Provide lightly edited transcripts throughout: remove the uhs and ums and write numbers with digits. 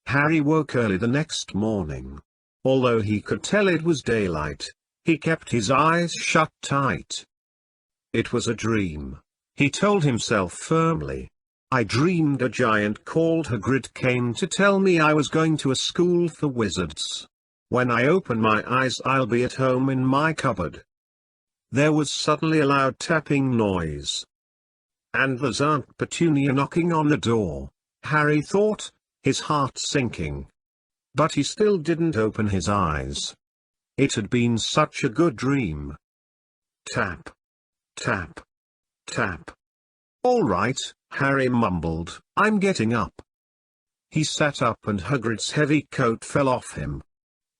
Harry woke early the next morning. Although he could tell it was daylight, he kept his eyes shut tight. It was a dream, he told himself firmly. I dreamed a giant called Hagrid came to tell me I was going to a school for wizards. When I open my eyes I'll be at home in my cupboard. There was suddenly a loud tapping noise. And there's Aunt Petunia knocking on the door, Harry thought, his heart sinking. But he still didn't open his eyes. It had been such a good dream. Tap. Tap. Tap. All right, Harry mumbled, I'm getting up. He sat up and Hagrid's heavy coat fell off him.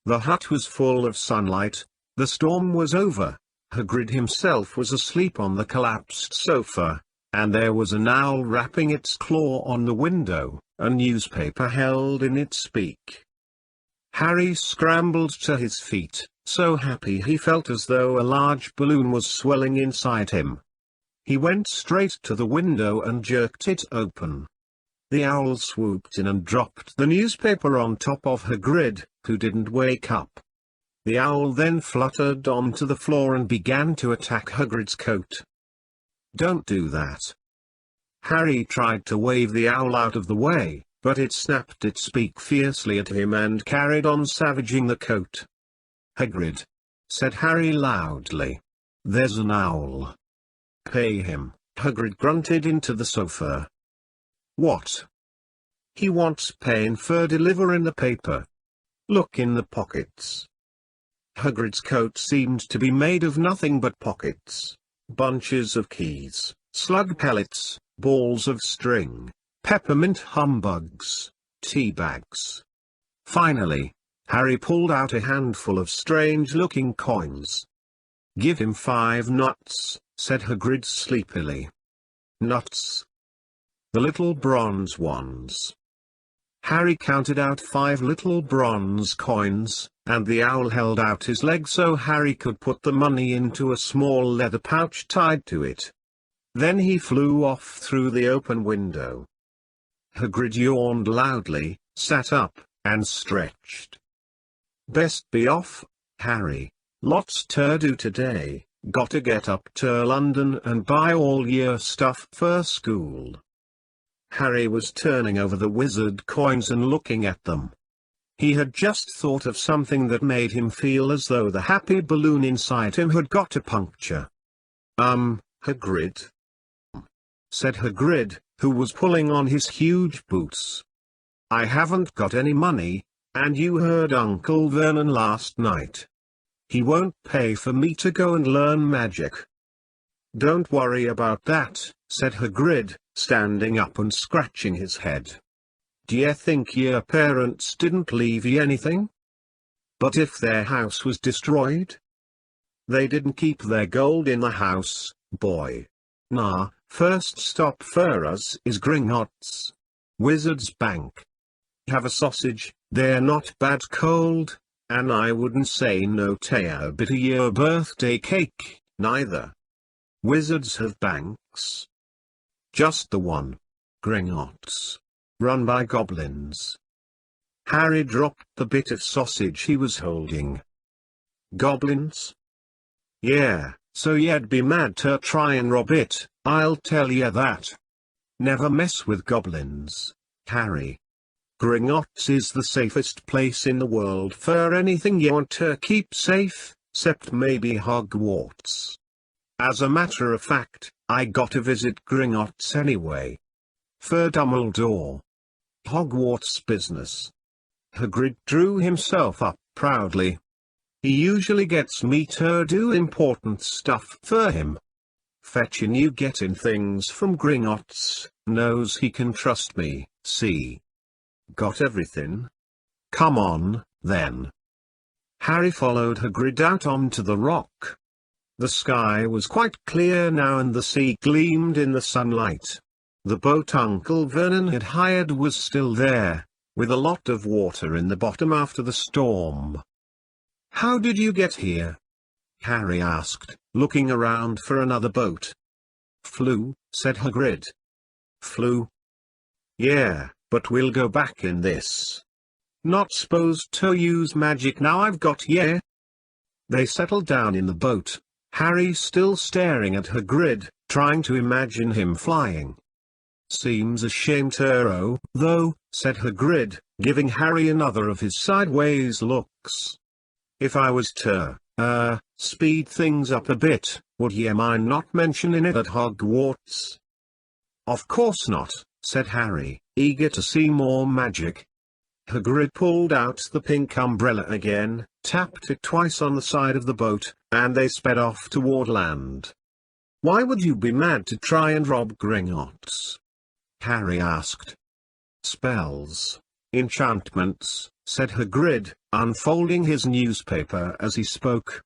The hut was full of sunlight, the storm was over, Hagrid himself was asleep on the collapsed sofa, and there was an owl rapping its claw on the window, a newspaper held in its beak. Harry scrambled to his feet, so happy he felt as though a large balloon was swelling inside him. He went straight to the window and jerked it open. The owl swooped in and dropped the newspaper on top of Hagrid, who didn't wake up. The owl then fluttered onto the floor and began to attack Hagrid's coat. Don't do that. Harry tried to wave the owl out of the way, but it snapped its beak fiercely at him and carried on savaging the coat. Hagrid, said Harry loudly. There's an owl. Pay him, Hagrid grunted into the sofa. What? He wants pay for delivering the paper. Look in the pockets. Hagrid's coat seemed to be made of nothing but pockets, bunches of keys, slug pellets, balls of string, peppermint humbugs, tea bags. Finally, Harry pulled out a handful of strange-looking coins. Give him 5 nuts, said Hagrid sleepily. Nuts? The little bronze ones. Harry counted out 5 little bronze coins, and the owl held out his leg so Harry could put the money into a small leather pouch tied to it. Then he flew off through the open window. Hagrid yawned loudly, sat up, and stretched. Best be off, Harry. Lots to do today, gotta get up to London and buy all your stuff for school. Harry was turning over the wizard coins and looking at them. He had just thought of something that made him feel as though the happy balloon inside him had got a puncture. Hagrid? Said Hagrid, who was pulling on his huge boots. I haven't got any money, and you heard Uncle Vernon last night. He won't pay for me to go and learn magic. Don't worry about that, said Hagrid, standing up and scratching his head. D'ye think your parents didn't leave ye anything? But if their house was destroyed? They didn't keep their gold in the house, boy. Nah, first stop for us is Gringotts. Wizard's Bank. Have a sausage, they're not bad cold, and I wouldn't say no to a bit of your birthday cake, neither. Wizards have banks. Just the one. Gringotts. Run by goblins. Harry dropped the bit of sausage he was holding. Goblins? Yeah, so you'd be mad to try and rob it, I'll tell you that. Never mess with goblins, Harry. Gringotts is the safest place in the world for anything you want to keep safe, except maybe Hogwarts. As a matter of fact, I got to visit Gringotts anyway. For Dumbledore. Hogwarts business. Hagrid drew himself up proudly. He usually gets me to do important stuff for him. Fetching you getting things from Gringotts, knows he can trust me, see. Got everything? Come on, then. Harry followed Hagrid out onto the rock. The sky was quite clear now and the sea gleamed in the sunlight. The boat Uncle Vernon had hired was still there, with a lot of water in the bottom after the storm. How did you get here? Harry asked, looking around for another boat. Flew, said Hagrid. Flew? Yeah, but we'll go back in this. Not supposed to use magic now I've got yeah. They settled down in the boat, Harry still staring at Hagrid, trying to imagine him flying. Seems a shame to, though, said Hagrid, giving Harry another of his sideways looks. If I was to, speed things up a bit, would ye mind not mentioning it at Hogwarts? Of course not, said Harry, eager to see more magic. Hagrid pulled out the pink umbrella again, tapped it twice on the side of the boat, and they sped off toward land. Why would you be mad to try and rob Gringotts? Harry asked. Spells, enchantments, said Hagrid, unfolding his newspaper as he spoke.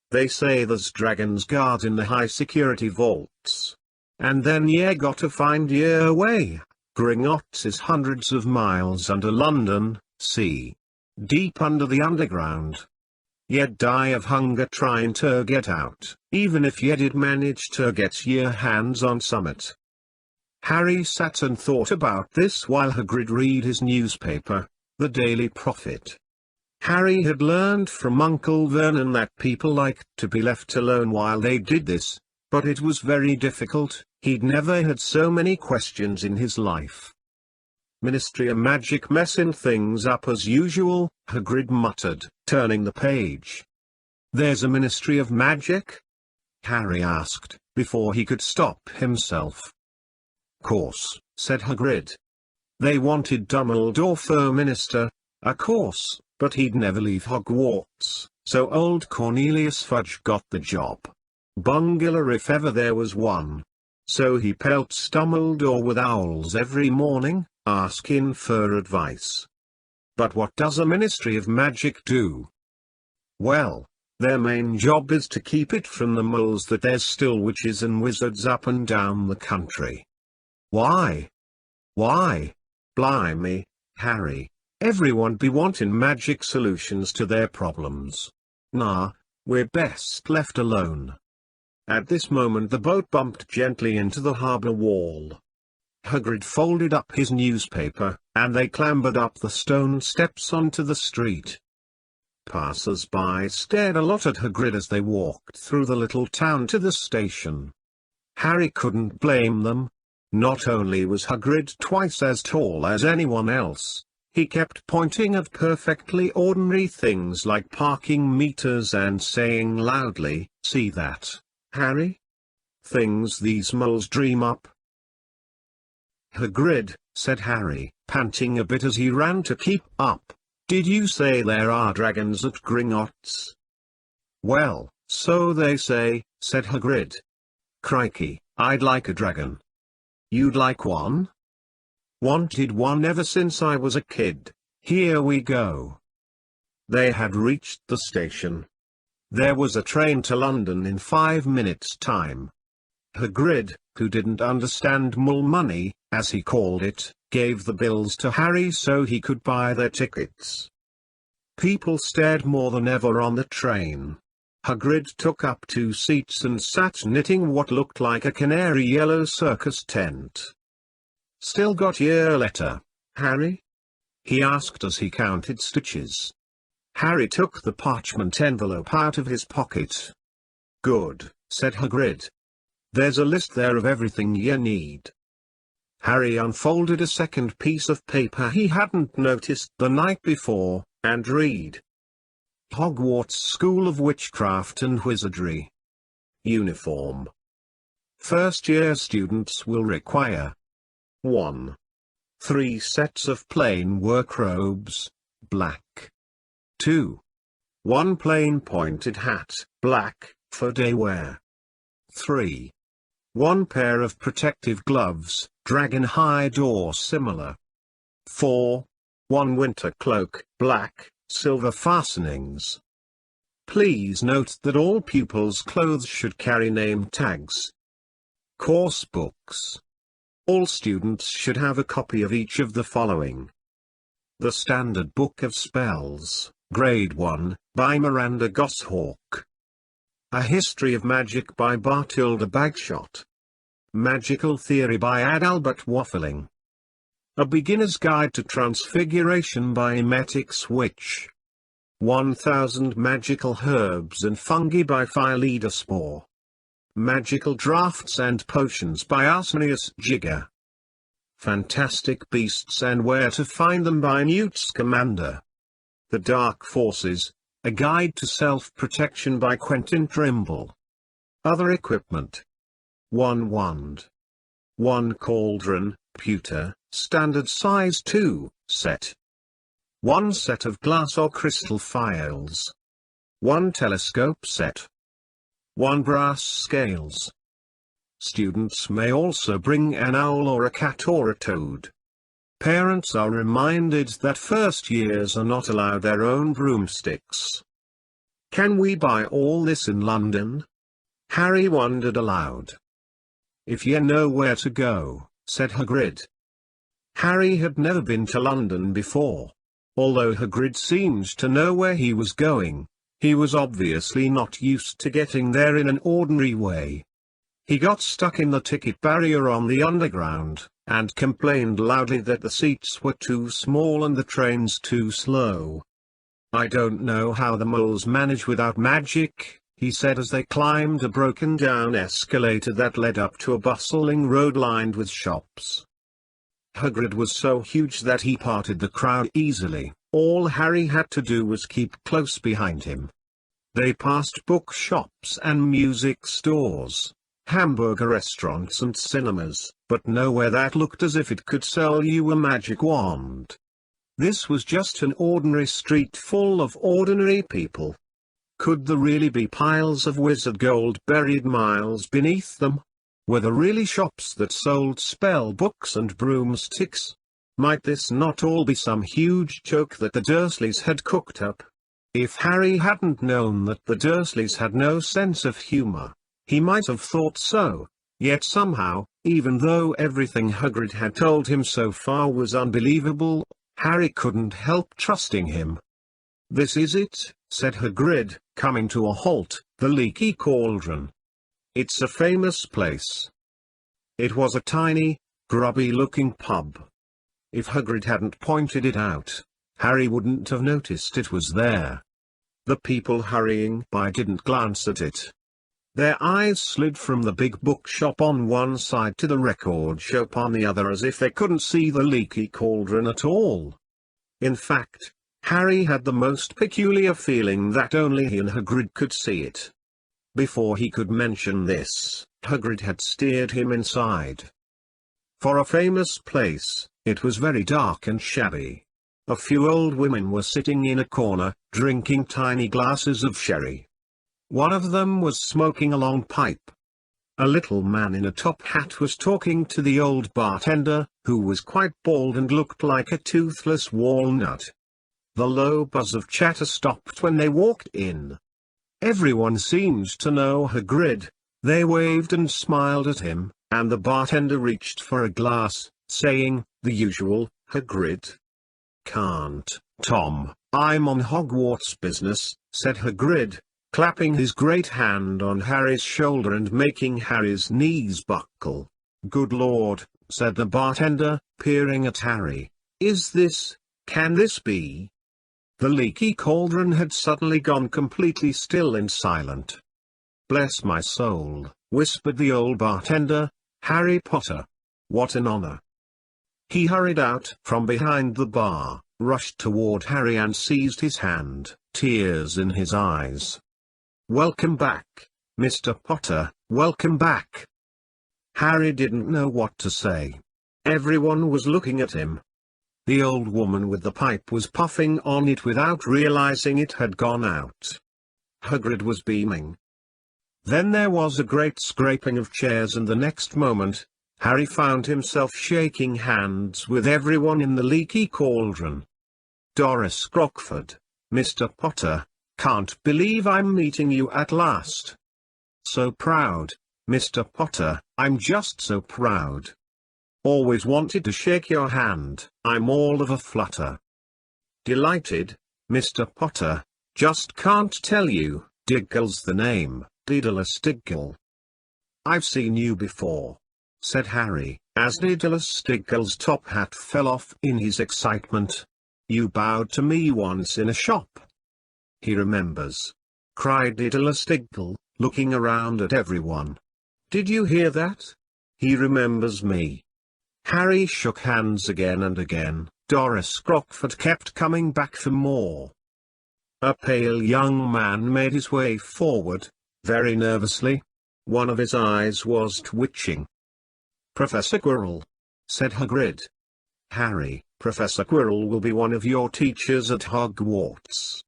They say there's dragons guard in the high-security vaults. And then ye got to find your way. Gringotts is hundreds of miles under London, see. Deep under the underground. Ye'd die of hunger trying to get out, even if ye did manage to get your hands on summit. Harry sat and thought about this while Hagrid read his newspaper, The Daily Prophet. Harry had learned from Uncle Vernon that people liked to be left alone while they did this, but it was very difficult. He'd never had so many questions in his life. Ministry of Magic messing things up as usual, Hagrid muttered, turning the page. There's a Ministry of Magic? Harry asked, before he could stop himself. Course, said Hagrid. They wanted Dumbledore for minister, a course, but he'd never leave Hogwarts, so old Cornelius Fudge got the job. Bungler if ever there was one. So he pelts Dumbledore with owls every morning, asking for advice. But what does a Ministry of Magic do? Well, their main job is to keep it from the moles that there's still witches and wizards up and down the country. Why? Why? Blimey, Harry, everyone be wanting magic solutions to their problems. Nah, we're best left alone. At this moment the boat bumped gently into the harbour wall. Hagrid folded up his newspaper, and they clambered up the stone steps onto the street. Passers-by stared a lot at Hagrid as they walked through the little town to the station. Harry couldn't blame them. Not only was Hagrid twice as tall as anyone else, he kept pointing at perfectly ordinary things like parking meters and saying loudly, "See that, Harry? Things these moles dream up." Hagrid, said Harry, panting a bit as he ran to keep up, did you say there are dragons at Gringotts? Well, so they say, said Hagrid. Crikey, I'd like a dragon. You'd like one? Wanted one ever since I was a kid. Here we go. They had reached the station. There was a train to London in 5 minutes' time. Hagrid, who didn't understand mole money, as he called it, gave the bills to Harry so he could buy their tickets. People stared more than ever on the train. Hagrid took up 2 seats and sat knitting what looked like a canary yellow circus tent. Still got your letter, Harry? He asked as he counted stitches. Harry took the parchment envelope out of his pocket. Good, said Hagrid. There's a list there of everything you need. Harry unfolded a second piece of paper he hadn't noticed the night before, and read. Hogwarts School of Witchcraft and Wizardry. Uniform. First-year students will require 1. 3 sets of plain work robes, black. 2. 1 plain pointed hat, black, for day wear. 3. 1 pair of protective gloves, dragon hide or similar. 4. 1 winter cloak, black, silver fastenings. Please note that all pupils' clothes should carry name tags. Course books. All students should have a copy of each of the following. The Standard Book of Spells, Grade 1, by Miranda Goshawk. A History of Magic by Bartilda Bagshot. Magical Theory by Adalbert Waffling. A Beginner's Guide to Transfiguration by Emetic Switch. 1000 Magical Herbs and Fungi by Philosopher. Magical Drafts and Potions by Arsenius Jigger. Fantastic Beasts and Where to Find Them by Newt Scamander. The Dark Forces, A Guide to Self-Protection by Quentin Trimble. Other equipment. 1 wand. 1 cauldron, pewter, standard size 2, set. 1 set of glass or crystal phials. 1 telescope set. 1 brass scales. Students may also bring an owl or a cat or a toad. Parents are reminded that first years are not allowed their own broomsticks. Can we buy all this in London? Harry wondered aloud. If ye know where to go, said Hagrid. Harry had never been to London before. Although Hagrid seemed to know where he was going, he was obviously not used to getting there in an ordinary way. He got stuck in the ticket barrier on the Underground, and complained loudly that the seats were too small and the trains too slow. I don't know how the moles manage without magic, he said as they climbed a broken-down escalator that led up to a bustling road lined with shops. Hagrid was so huge that he parted the crowd easily. All Harry had to do was keep close behind him. They passed bookshops and music stores, hamburger restaurants and cinemas, but nowhere that looked as if it could sell you a magic wand. This was just an ordinary street full of ordinary people. Could there really be piles of wizard gold buried miles beneath them? Were there really shops that sold spell books and broomsticks? Might this not all be some huge joke that the Dursleys had cooked up? If Harry hadn't known that the Dursleys had no sense of humor, he might have thought so. Yet somehow, even though everything Hagrid had told him so far was unbelievable, Harry couldn't help trusting him. "This is it," said Hagrid, coming to a halt, "the Leaky Cauldron. It's a famous place." It was a tiny, grubby-looking pub. If Hagrid hadn't pointed it out, Harry wouldn't have noticed it was there. The people hurrying by didn't glance at it. Their eyes slid from the big bookshop on one side to the record shop on the other as if they couldn't see the Leaky Cauldron at all. In fact, Harry had the most peculiar feeling that only he and Hagrid could see it. Before he could mention this, Hagrid had steered him inside. For a famous place, it was very dark and shabby. A few old women were sitting in a corner, drinking tiny glasses of sherry. One of them was smoking a long pipe. A little man in a top hat was talking to the old bartender, who was quite bald and looked like a toothless walnut. The low buzz of chatter stopped when they walked in. Everyone seemed to know Hagrid. They waved and smiled at him, and the bartender reached for a glass, saying, the usual, "Hagrid." "Can't, Tom, I'm on Hogwarts business," said Hagrid, clapping his great hand on Harry's shoulder and making Harry's knees buckle. "Good Lord," said the bartender, peering at Harry. Can this be? The Leaky Cauldron had suddenly gone completely still and silent. "Bless my soul," whispered the old bartender, "Harry Potter. What an honor." He hurried out from behind the bar, rushed toward Harry and seized his hand, tears in his eyes. "Welcome back, Mr. Potter, welcome back." Harry didn't know what to say. Everyone was looking at him. The old woman with the pipe was puffing on it without realizing it had gone out. Hagrid was beaming. Then there was a great scraping of chairs and the next moment, Harry found himself shaking hands with everyone in the Leaky Cauldron. "Doris Crockford, Mr. Potter, can't believe I'm meeting you at last. So proud, Mr. Potter, I'm just so proud. Always wanted to shake your hand, I'm all of a flutter. Delighted, Mr. Potter, just can't tell you, Diggle's the name, Daedalus Diggle." "I've seen you before," said Harry, as Diddler-Stiggle's top hat fell off in his excitement. "You bowed to me once in a shop." "He remembers," cried Diddler-Stiggle, looking around at everyone. "Did you hear that? He remembers me." Harry shook hands again and again. Doris Crockford kept coming back for more. A pale young man made his way forward, very nervously. One of his eyes was twitching. "Professor Quirrell," said Hagrid. "Harry, Professor Quirrell will be one of your teachers at Hogwarts,"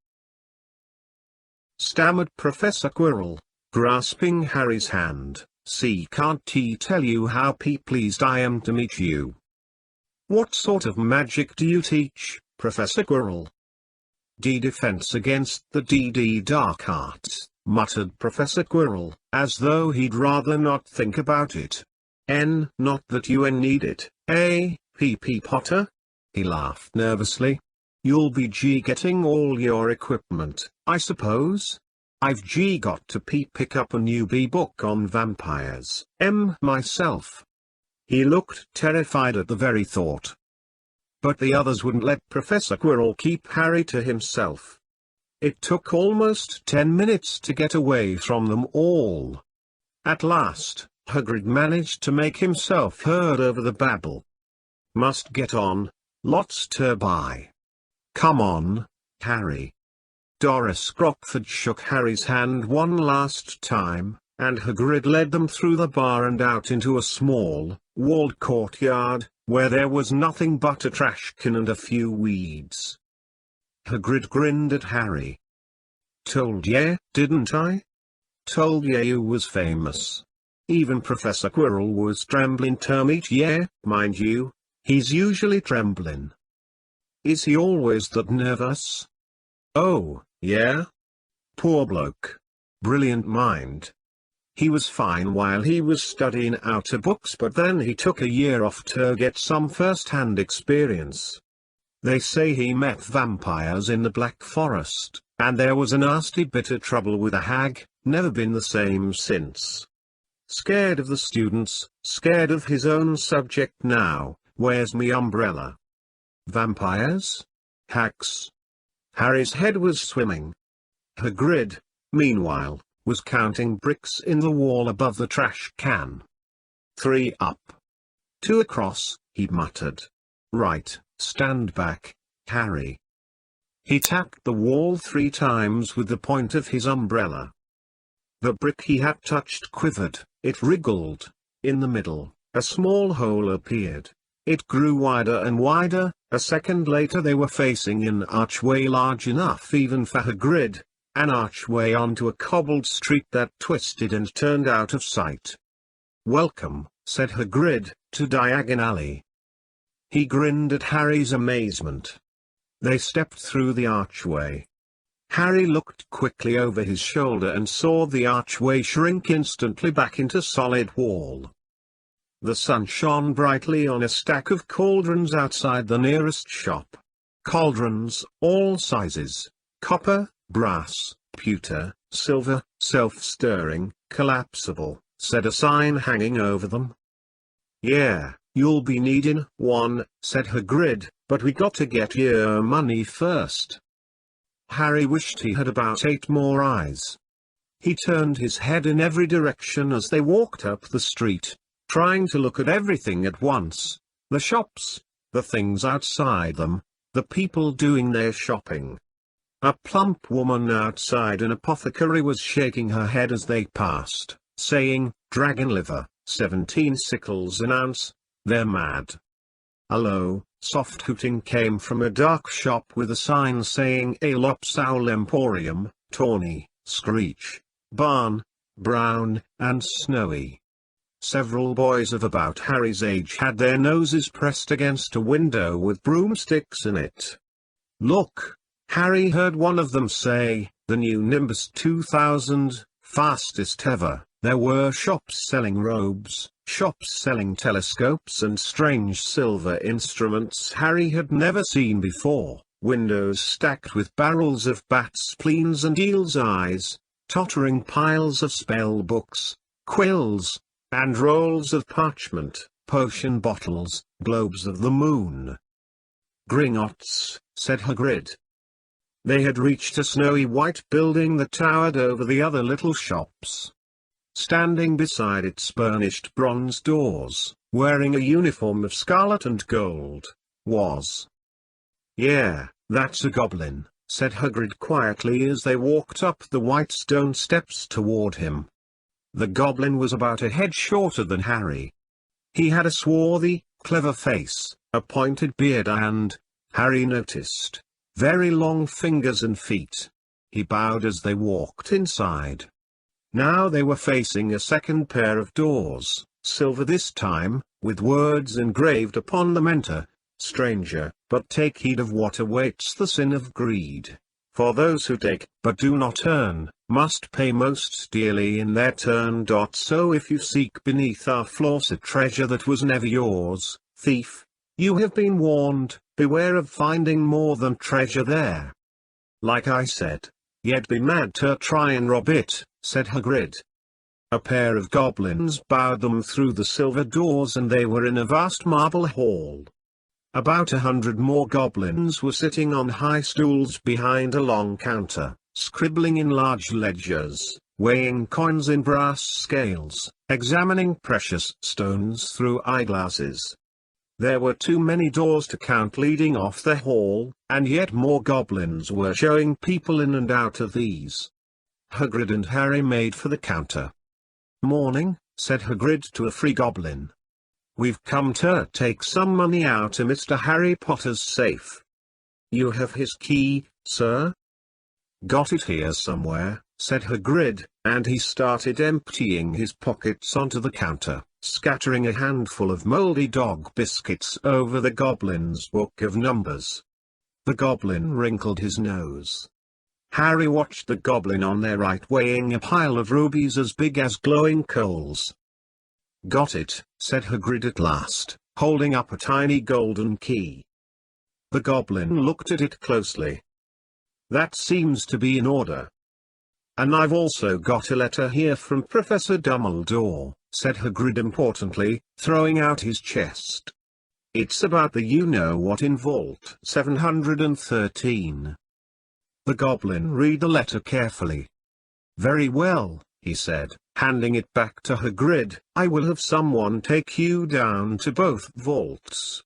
stammered Professor Quirrell, grasping Harry's hand. "See, can't he tell you how pleased I am to meet you?" "What sort of magic do you teach, Professor Quirrell?" "Defense against the dark arts," muttered Professor Quirrell, as though he'd rather not think about it. Not that you need it, eh, P.P. Potter?" He laughed nervously. "You'll be getting all your equipment, I suppose? I've got to pick up a new book on vampires, myself." He looked terrified at the very thought. But the others wouldn't let Professor Quirrell keep Harry to himself. It took almost 10 minutes to get away from them all. At last, Hagrid managed to make himself heard over the babble. "Must get on, lots to buy. Come on, Harry." Doris Crockford shook Harry's hand one last time, and Hagrid led them through the bar and out into a small, walled courtyard, where there was nothing but a trash can and a few weeds. Hagrid grinned at Harry. "Told ya, didn't I? Told ya you was famous." Even Professor Quirrell was trembling to meet ya, mind you. He's usually trembling. "Is he always that nervous?" "Oh, yeah? Poor bloke. Brilliant mind. He was fine while he was studying out of books, but then he took a year off to get some first-hand experience. They say he met vampires in the Black Forest, and there was a nasty bit of trouble with a hag, never been the same since. Scared of the students, scared of his own subject now. Where's me umbrella?" "Vampires? Hags?" Harry's head was swimming. Hagrid, meanwhile, was counting bricks in the wall above the trash can. 3 up. 2 across, he muttered. "Right, stand back, Harry." He tapped the wall 3 times with the point of his umbrella. The brick he had touched quivered, it wriggled. In the middle, a small hole appeared. It grew wider and wider. A second later they were facing an archway large enough even for Hagrid, an archway onto a cobbled street that twisted and turned out of sight. "Welcome," said Hagrid, "to Diagon Alley." He grinned at Harry's amazement. They stepped through the archway. Harry looked quickly over his shoulder and saw the archway shrink instantly back into solid wall. The sun shone brightly on a stack of cauldrons outside the nearest shop. Cauldrons, all sizes, copper, brass, pewter, silver, self-stirring, collapsible, said a sign hanging over them. "Yeah, you'll be needing one," said Hagrid, "but we got to get your money first." Harry wished he had about 8 more eyes. He turned his head in every direction as they walked up the street, trying to look at everything at once: the shops, the things outside them, the people doing their shopping. A plump woman outside an apothecary was shaking her head as they passed, saying, "Dragon liver, 17 sickles an ounce, they're mad." A low, soft hooting came from a dark shop with a sign saying Aelop's Owl Emporium, tawny, screech, barn, brown, and snowy. Several boys of about Harry's age had their noses pressed against a window with broomsticks in it. "Look," Harry heard one of them say, "the new Nimbus 2000, fastest ever." There were shops selling robes, shops selling telescopes and strange silver instruments Harry had never seen before, windows stacked with barrels of bat spleens and eel's eyes, tottering piles of spell books, quills, and rolls of parchment, potion bottles, globes of the moon. Gringotts, said Hagrid. They had reached a snowy white building that towered over the other little shops. Standing beside its burnished bronze doors, wearing a uniform of scarlet and gold, was... "Yeah, that's a goblin," said Hagrid quietly as they walked up the white stone steps toward him. The goblin was about a head shorter than Harry. He had a swarthy, clever face, a pointed beard and, Harry noticed, very long fingers and feet. He bowed as they walked inside. Now they were facing a second pair of doors, silver this time, with words engraved upon them: "Enter, stranger, but take heed of what awaits the sin of greed. For those who take, but do not earn, must pay most dearly in their turn. So if you seek beneath our floors a treasure that was never yours, thief, you have been warned, beware of finding more than treasure there." "Like I said, you'd be mad to try and rob it," said Hagrid. A pair of goblins bowed them through the silver doors and they were in a vast marble hall. About 100 more goblins were sitting on high stools behind a long counter, scribbling in large ledgers, weighing coins in brass scales, examining precious stones through eyeglasses. There were too many doors to count leading off the hall, and yet more goblins were showing people in and out of these. Hagrid and Harry made for the counter. "Morning," said Hagrid to a free goblin. "We've come to take some money out of Mr. Harry Potter's safe." "You have his key, sir?" "Got it here somewhere," said Hagrid, and he started emptying his pockets onto the counter, scattering a handful of moldy dog biscuits over the goblin's book of numbers. The goblin wrinkled his nose. Harry watched the goblin on their right weighing a pile of rubies as big as glowing coals. "Got it," said Hagrid at last, holding up a tiny golden key. The goblin looked at it closely. "That seems to be in order." "And I've also got a letter here from Professor Dumbledore," said Hagrid importantly, throwing out his chest. "It's about the you-know-what in Vault 713. The goblin read the letter carefully. "Very well," he said, handing it back to Hagrid, "I will have someone take you down to both vaults."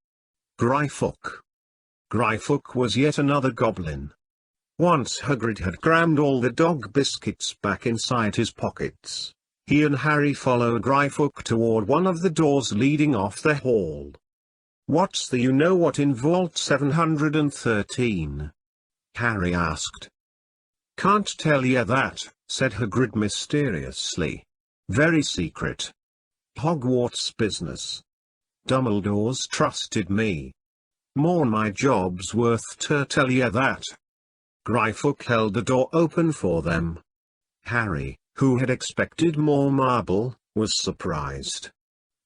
Gryffuk. Gryffuk was yet another goblin. Once Hagrid had crammed all the dog biscuits back inside his pockets. He and Harry followed Gryffuk toward one of the doors leading off the hall. "What's the you-know-what in Vault 713? Harry asked. "Can't tell you that," said Hagrid mysteriously. "Very secret. Hogwarts business. Dumbledore's trusted me. More my job's worth to tell you that." Gryffuk held the door open for them. Harry, who had expected more marble, was surprised.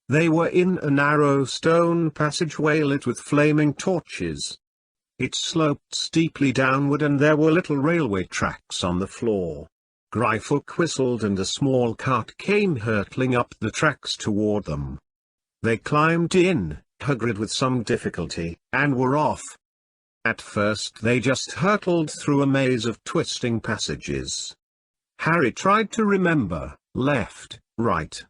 They were in a narrow stone passageway lit with flaming torches. It sloped steeply downward and there were little railway tracks on the floor. Gryffuk whistled and a small cart came hurtling up the tracks toward them. They climbed in, Hagrid with some difficulty, and were off. At first they just hurtled through a maze of twisting passages. Harry tried to remember, left, right,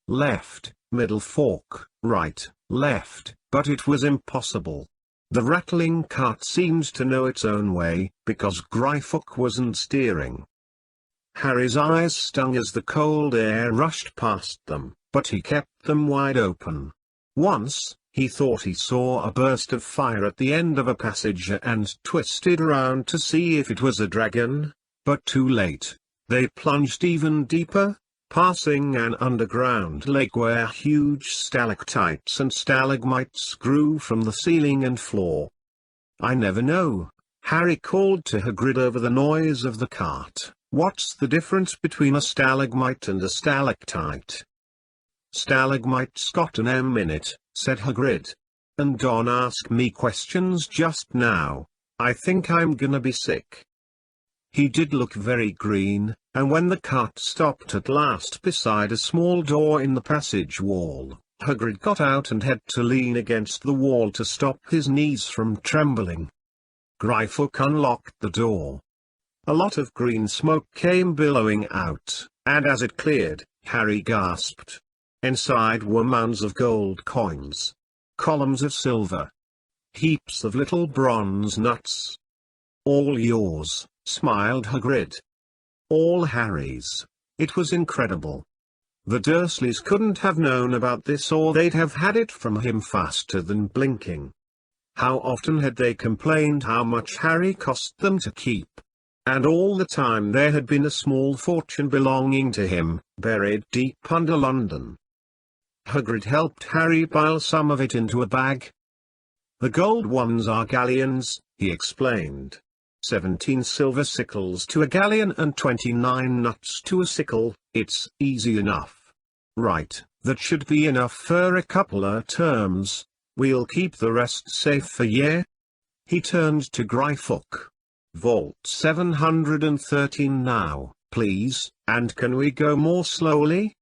left, middle fork, right, left, but it was impossible. The rattling cart seemed to know its own way, because Gryffuk wasn't steering. Harry's eyes stung as the cold air rushed past them, but he kept them wide open. Once, he thought he saw a burst of fire at the end of a passage and twisted around to see if it was a dragon, but too late. They plunged even deeper, passing an underground lake where huge stalactites and stalagmites grew from the ceiling and floor. "I never know," Harry called to Hagrid over the noise of the cart. "What's the difference between a stalagmite and a stalactite?" "Stalagmite's got an M in it," said Hagrid. "And don't ask me questions just now. I think I'm gonna be sick." He did look very green, and when the cart stopped at last beside a small door in the passage wall, Hagrid got out and had to lean against the wall to stop his knees from trembling. Gryffindor unlocked the door. A lot of green smoke came billowing out, and as it cleared, Harry gasped. Inside were mounds of gold coins, columns of silver, heaps of little bronze nuts. "All yours," smiled Hagrid. "All Harry's." It was incredible. The Dursleys couldn't have known about this, or they'd have had it from him faster than blinking. How often had they complained how much Harry cost them to keep? And all the time there had been a small fortune belonging to him, buried deep under London. Hagrid helped Harry pile some of it into a bag. "The gold ones are galleons," he explained. 17 silver sickles to a galleon and 29 nuts to a sickle. It's easy enough. Right, that should be enough for a couple of terms. We'll keep the rest safe for ye." He turned to Gryffindor. "Vault 713 now, please, and can we go more slowly?"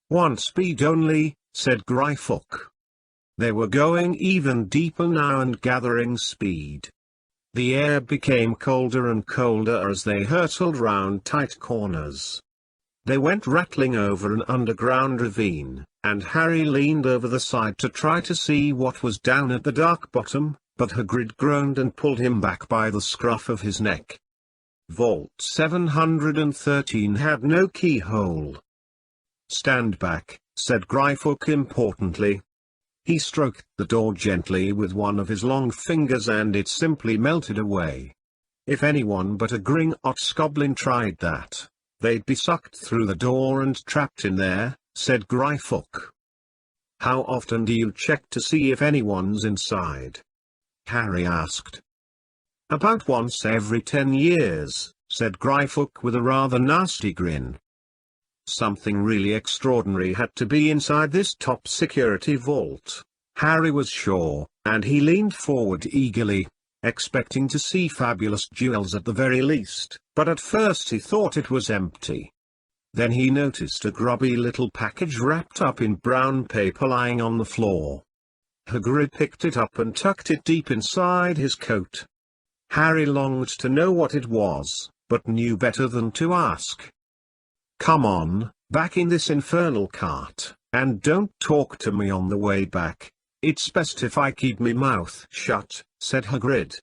"One speed only," said Gryffindor. They were going even deeper now and gathering speed. The air became colder and colder as they hurtled round tight corners. They went rattling over an underground ravine, and Harry leaned over the side to try to see what was down at the dark bottom, but Hagrid groaned and pulled him back by the scruff of his neck. Vault 713 had no keyhole. "Stand back," said Gryffindor importantly. He stroked the door gently with one of his long fingers and it simply melted away. If anyone but a Gringotts goblin tried that, they'd be sucked through the door and trapped in there, said Gryffindor. "How often do you check to see if anyone's inside?" Harry asked. "About once every 10 years, said Gryffindor with a rather nasty grin. Something really extraordinary had to be inside this top security vault, Harry was sure, and he leaned forward eagerly, expecting to see fabulous jewels at the very least, but at first he thought it was empty. Then he noticed a grubby little package wrapped up in brown paper lying on the floor. Hagrid picked it up and tucked it deep inside his coat. Harry longed to know what it was, but knew better than to ask. "Come on, back in this infernal cart, and don't talk to me on the way back. It's best if I keep me mouth shut," said Hagrid.